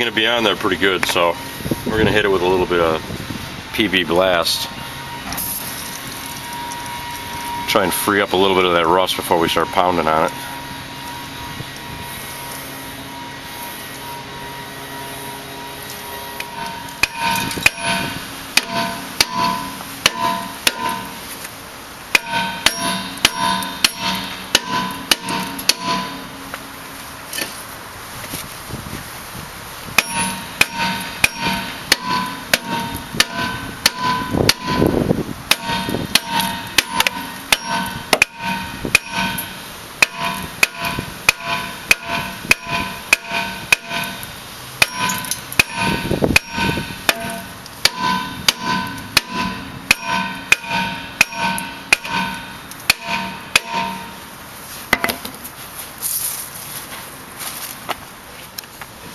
going to be on there pretty good, so we're going to hit it with a little bit of PB Blast. Try and free up a little bit of that rust before we start pounding on it.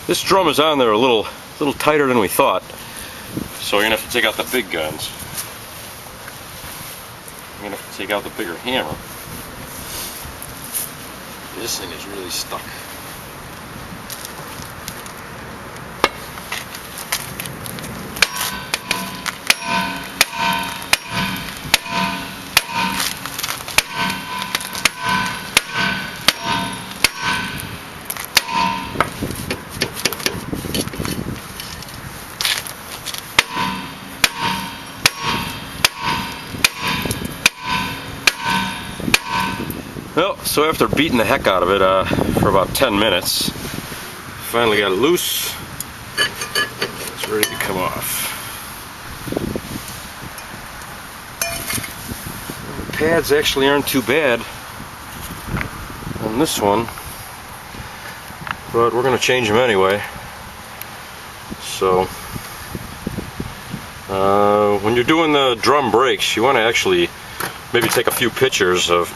This drum is on there a little tighter than we thought, so you're gonna have to take out the big guns. You're gonna have to take out the bigger hammer. This thing is really stuck. Well, so after beating the heck out of it for about 10 minutes, finally got it loose. It's ready to come off. The pads actually aren't too bad on this one, but we're going to change them anyway. So, when you're doing the drum brakes, you want to actually maybe take a few pictures of,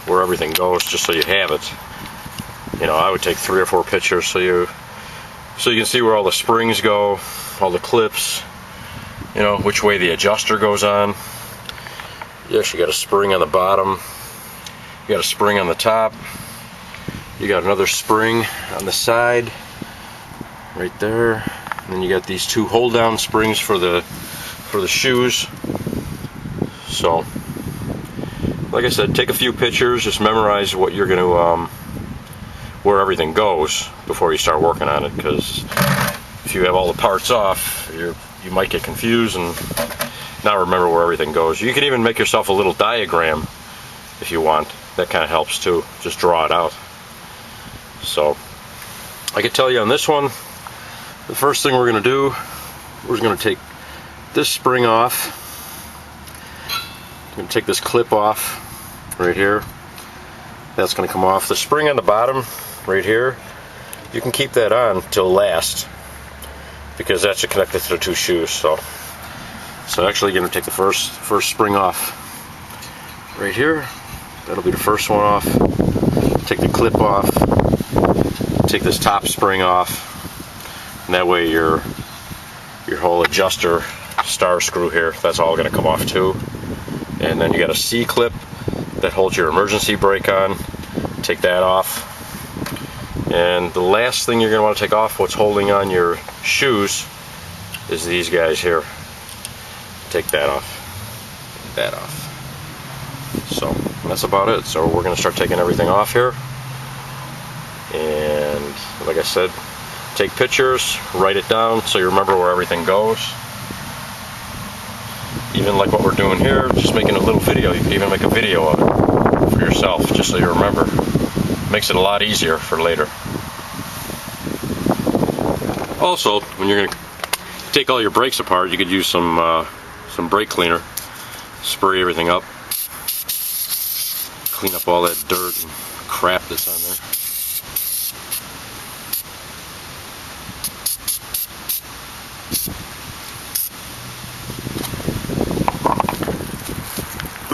where everything goes, just so you have it. I would take 3 or 4 pictures so you can see where all the springs go, all the clips, which way the adjuster goes on. You actually got a spring on the bottom, you got a spring on the top, you got another spring on the side, right there, and then you got these 2 hold down springs for the shoes. So, like I said, take a few pictures, just memorize what you're going to, where everything goes before you start working on it, because if you have all the parts off, you might get confused and not remember where everything goes. You can even make yourself a little diagram if you want. That kind of helps too. Just draw it out. So, I can tell you on this one, the first thing we're going to do, we're going to take this spring off. I'm going to take this clip off right here. That's going to come off. The spring on the bottom right here, you can keep that on till last, because that's connected to the 2 shoes. So actually you're going to take the first spring off right here. That'll be the first one off. Take the clip off. Take this top spring off, and that way your whole adjuster star screw here, that's all going to come off too. And then you got a C clip that holds your emergency brake on. Take that off. And the last thing you're going to want to take off, what's holding on your shoes, is these guys here. Take that off. That off. So that's about it. So we're going to start taking everything off here. And like I said, take pictures, write it down so you remember where everything goes. Even like what we're doing here, just making a little video. You can even make a video of it for yourself, just so you remember. Makes it a lot easier for later. Also, when you're going to take all your brakes apart, you could use some brake cleaner. Spray everything up. Clean up all that dirt and crap that's on there.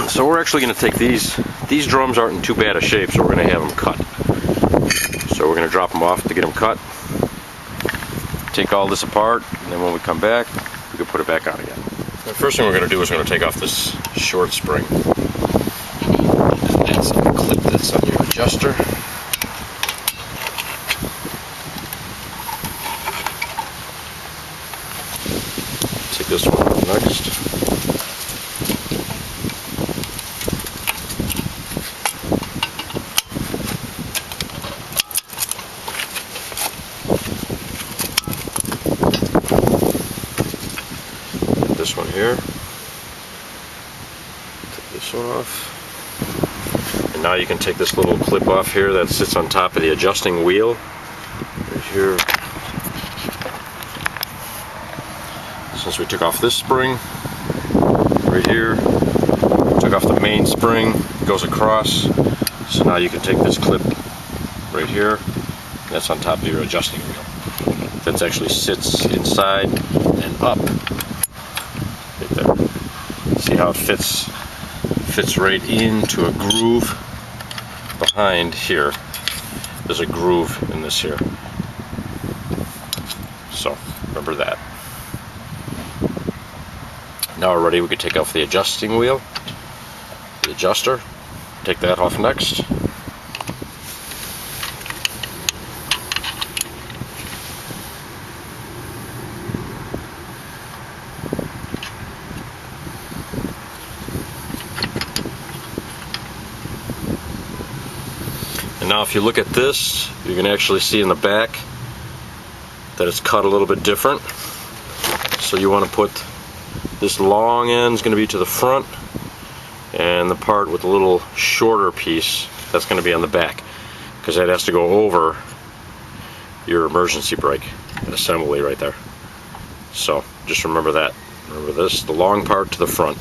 So we're actually going to take these drums aren't in too bad a shape, so we're going to have them cut. So we're going to drop them off to get them cut. Take all this apart, and then when we come back, we can put it back on again. The first thing we're going to do is we're going to take off this short spring. That's a clip that's on your adjuster. Take this one off next. Get this one here. Take this one off. And now you can take this little clip off here that sits on top of the adjusting wheel. Right here. Since we took off this spring, right here, took off the main spring, goes across. So now you can take this clip right here, that's on top of your adjusting wheel. That actually sits inside and up. Right there. See how it fits? Fits right into a groove behind here. There's a groove in this here. So remember that. Now we're ready, we can take off the adjusting wheel, the adjuster, take that off next. And now if you look at this, you can actually see in the back that it's cut a little bit different. So you want to put this long end is going to be to the front, and the part with the little shorter piece, that's going to be on the back, because that has to go over your emergency brake assembly right there. So just remember that. Remember this, the long part to the front.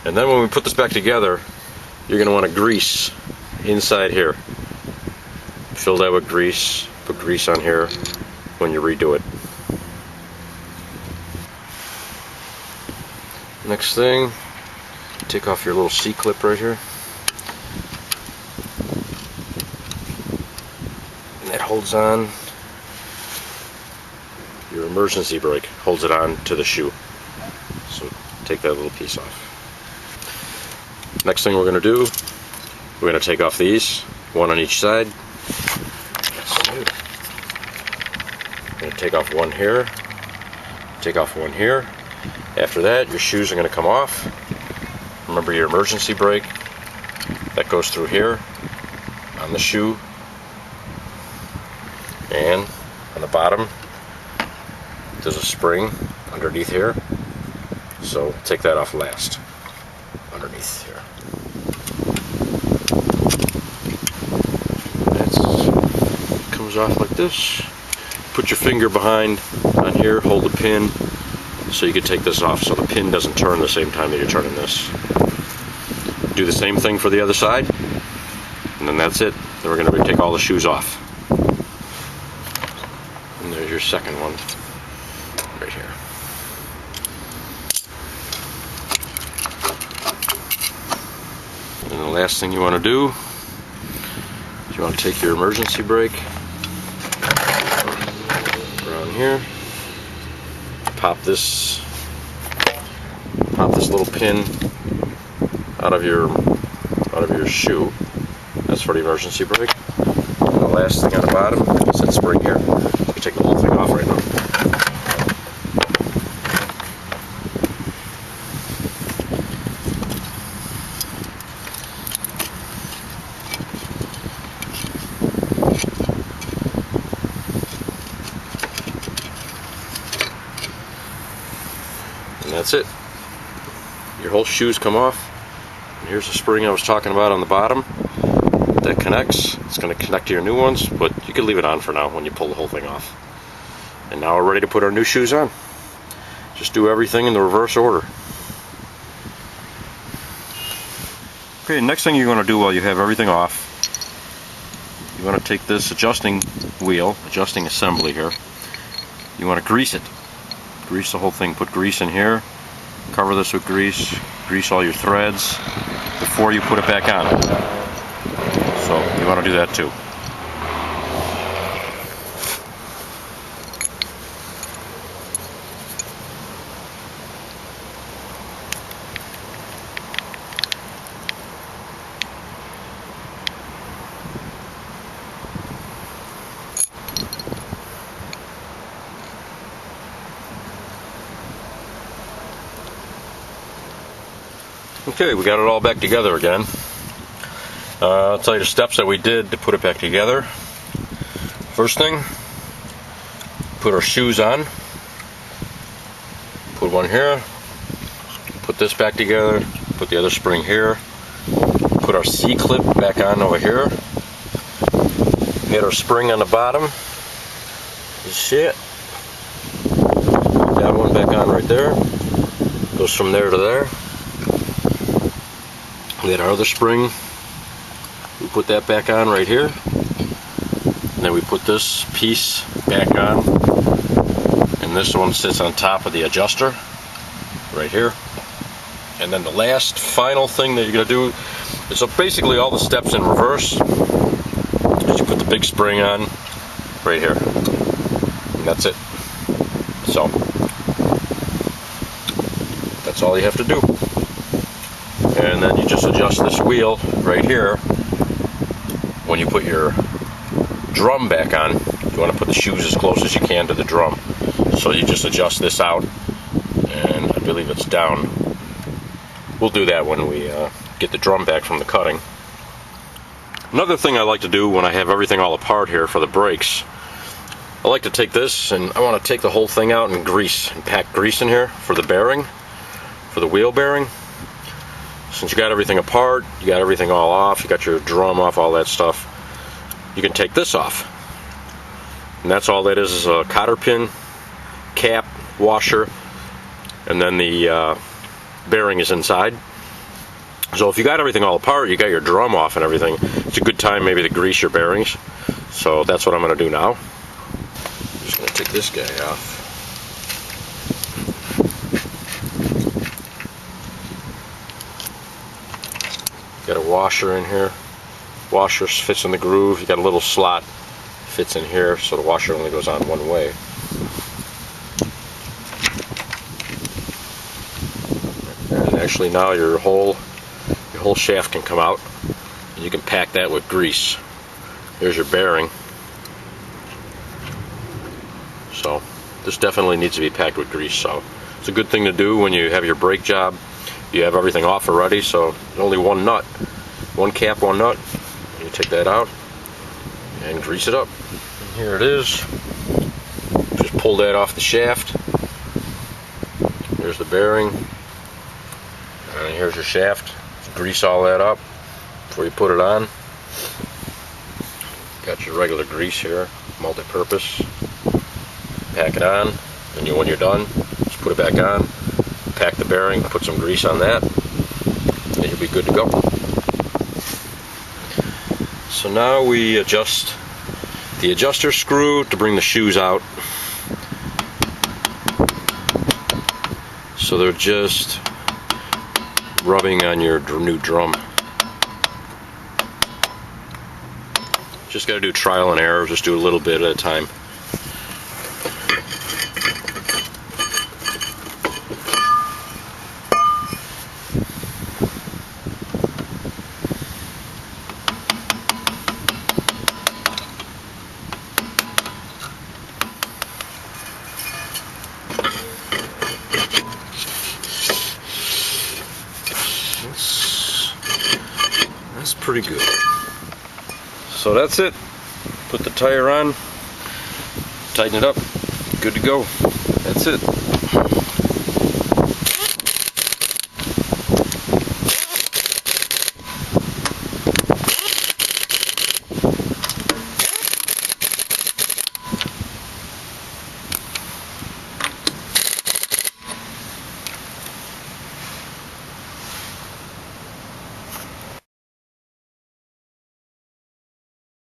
And then when we put this back together, you're going to want to grease inside here. Fill that with grease, put grease on here when you redo it. Next thing, take off your little C-clip right here. And that holds on your emergency brake, holds it on to the shoe. So take that little piece off. Next thing we're going to do, we're going to take off these, one on each side. We're going to take off one here, take off one here. After that, your shoes are going to come off. Remember your emergency brake, that goes through here on the shoe, and on the bottom there's a spring underneath here, so take that off last, underneath here. That comes off like this. Put your finger behind on here, hold the pin, so you can take this off so the pin doesn't turn the same time that you're turning this. Do the same thing for the other side, and then that's it. Then we're going to take all the shoes off. And there's your second one, right here. And the last thing you want to do is you want to take your emergency brake around here, pop this little pin out of your shoe. That's for the emergency brake. And the last thing on the bottom is that spring here. You take the whole thing off right now. And that's it. Your whole shoes come off. And here's the spring I was talking about on the bottom that connects. It's going to connect to your new ones, but you can leave it on for now when you pull the whole thing off. And now we're ready to put our new shoes on. Just do everything in the reverse order. Okay, next thing you're going to do while you have everything off, you want to take this adjusting wheel, adjusting assembly here, you want to grease it. Grease the whole thing, put grease in here, cover this with grease, grease all your threads before you put it back on. So you want to do that too. Okay, we got it all back together again. I'll tell you the steps that we did to put it back together. First thing, put our shoes on. Put one here. Put this back together. Put the other spring here. Put our C-clip back on over here. Get our spring on the bottom. You see it? That one back on right there. Goes from there to there. We had our other spring. We put that back on right here. And then we put this piece back on. And this one sits on top of the adjuster right here. And then the last final thing that you're going to do is, so basically all the steps in reverse, is you put the big spring on right here. And that's it. So that's all you have to do. And then you just adjust this wheel right here. When you put your drum back on, you want to put the shoes as close as you can to the drum. So you just adjust this out, and I believe it's down. We'll do that when we get the drum back from the cutting. Another thing I like to do when I have everything all apart here for the brakes, I like to take this and I want to take the whole thing out and grease, and pack grease in here for the bearing, for the wheel bearing. Since you got everything apart, you got everything all off, you got your drum off, all that stuff, you can take this off. And that's all that is a cotter pin, cap, washer, and then the bearing is inside. So if you got everything all apart, you got your drum off and everything, it's a good time maybe to grease your bearings. So that's what I'm going to do now. I'm just going to take this guy off. Got a washer in here. Washer fits in the groove. You got a little slot fits in here, so the washer only goes on one way. And actually now your whole shaft can come out, and you can pack that with grease. Here's your bearing. So this definitely needs to be packed with grease. So it's a good thing to do when you have your brake job. You have everything off already, so only one nut, one cap, one nut. You take that out and grease it up. And here it is. Just pull that off the shaft. Here's the bearing, and here's your shaft. Just grease all that up before you put it on. Got your regular grease here, multi-purpose. Pack it on, and when you're done, just put it back on. Pack the bearing, put some grease on that, and you'll be good to go. So now we adjust the adjuster screw to bring the shoes out. So they're just rubbing on your new drum. Just got to do trial and error, just do a little bit at a time. That's pretty good. So that's it. Put the tire on, tighten it up, good to go. That's it.